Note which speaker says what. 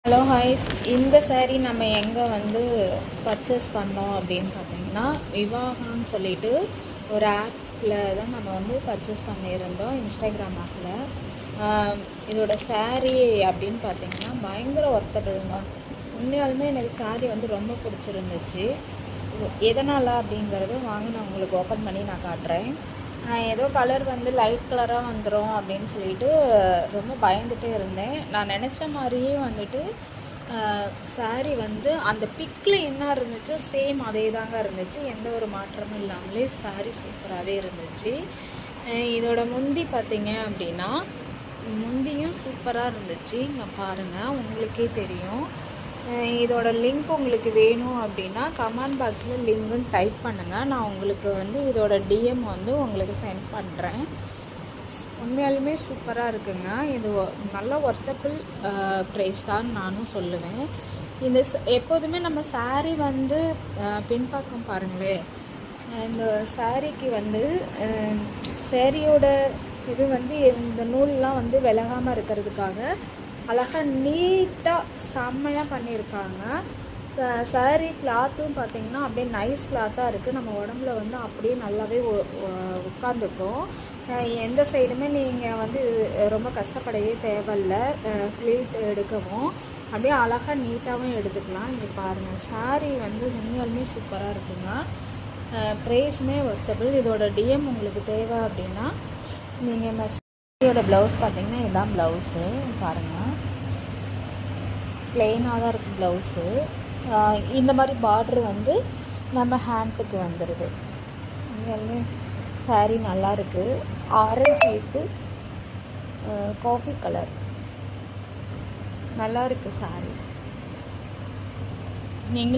Speaker 1: Hello ஹாய்ஸ், இந்த saree நம்ம எங்கே வந்து பர்ச்சேஸ் பண்ணோம் அப்படின்னு பார்த்தீங்கன்னா, விவாகான்னு சொல்லிட்டு ஒரு ஆப்பில் தான் நம்ம வந்து பர்ச்சேஸ் பண்ணியிருந்தோம், இன்ஸ்டாகிராம் ஆப்பில். இதோட saree அப்படின்னு பார்த்தீங்கன்னா பயங்கர ஒர்த்தபிள்ங்க. உண்மையாலுமே எனக்கு saree வந்து ரொம்ப பிடிச்சிருந்துச்சு. எதனால் அப்படிங்கிறது வாங்க நான் உங்களுக்கு ஓப்பன் பண்ணி நான் காட்டுறேன். ஏதோ கலர் வந்து லைட் கலராக வந்துடும் அப்படின்னு சொல்லிட்டு ரொம்ப பயந்துகிட்டே இருந்தேன். நான் நினச்ச மாதிரியே வந்துட்டு saree வந்து அந்த பிக்கில் என்ன இருந்துச்சோ சேம் அதே தாங்க இருந்துச்சு. எந்த ஒரு மாற்றமும் இல்லாமலே saree சூப்பராகவே இருந்துச்சு. இதோட முந்தி பார்த்தீங்க அப்படின்னா முந்தியும் சூப்பராக இருந்துச்சு. இங்கே பாருங்கள், உங்களுக்கே தெரியும். இதோட லிங்க் உங்களுக்கு வேணும் அப்படின்னா கமெண்ட் பாக்ஸில் லிங்க்குன்னு டைப் பண்ணுங்கள். நான் உங்களுக்கு வந்து இதோட டிஎம் வந்து உங்களுக்கு சென்ட் பண்ணுறேன். உண்மையாலுமே சூப்பராக இருக்குங்க. இது நல்ல ஒர்த்தபிள் ப்ரைஸ் தான் நானும் சொல்லுவேன். இந்த எப்போதுமே நம்ம saree வந்து பின்பக்கம் பாருங்களேன், இந்த சாரீக்கு வந்து சாரியோட இது வந்து இந்த நூல்லாம் வந்து விலகாமல் இருக்கிறதுக்காக அழகாக நீட்டாக செம்மையாக பண்ணியிருக்காங்க. saree கிளாத்தும் பார்த்திங்கன்னா அப்படியே நைஸ் கிளாத்தாக இருக்குது. நம்ம உடம்புல வந்து அப்படியே நல்லாவே உட்காந்துக்கும். எந்த சைடுமே நீங்கள் வந்து ரொம்ப கஷ்டப்படவே தேவையில்லை. ஃப்ளீட் எடுக்கவும் அப்படியே அழகாக நீட்டாகவும் எடுத்துக்கலாம். இங்கே பாருங்கள், saree வந்து உண்மையாலுமே சூப்பராக இருக்குங்க. ப்ரைஸுமே ஒர்த்தபிள். இதோட டிஎம் உங்களுக்கு தேவை அப்படின்னா நீங்கள் மெஸ்ஸியோட ப்ளவுஸ் பார்த்தீங்கன்னா இதுதான் ப்ளவுஸு. பாருங்கள், ப்ளெயினாக தான் இருக்குது ப்ளவுஸு. இந்த மாதிரி பார்ட்ரு வந்து நம்ம ஹேண்டுக்கு வந்துடுது. உண்மையாலுமே saree நல்லா இருக்குது. ஆரஞ்சு வித்து காஃபி கலர் நல்லா இருக்குது saree. நீங்களும்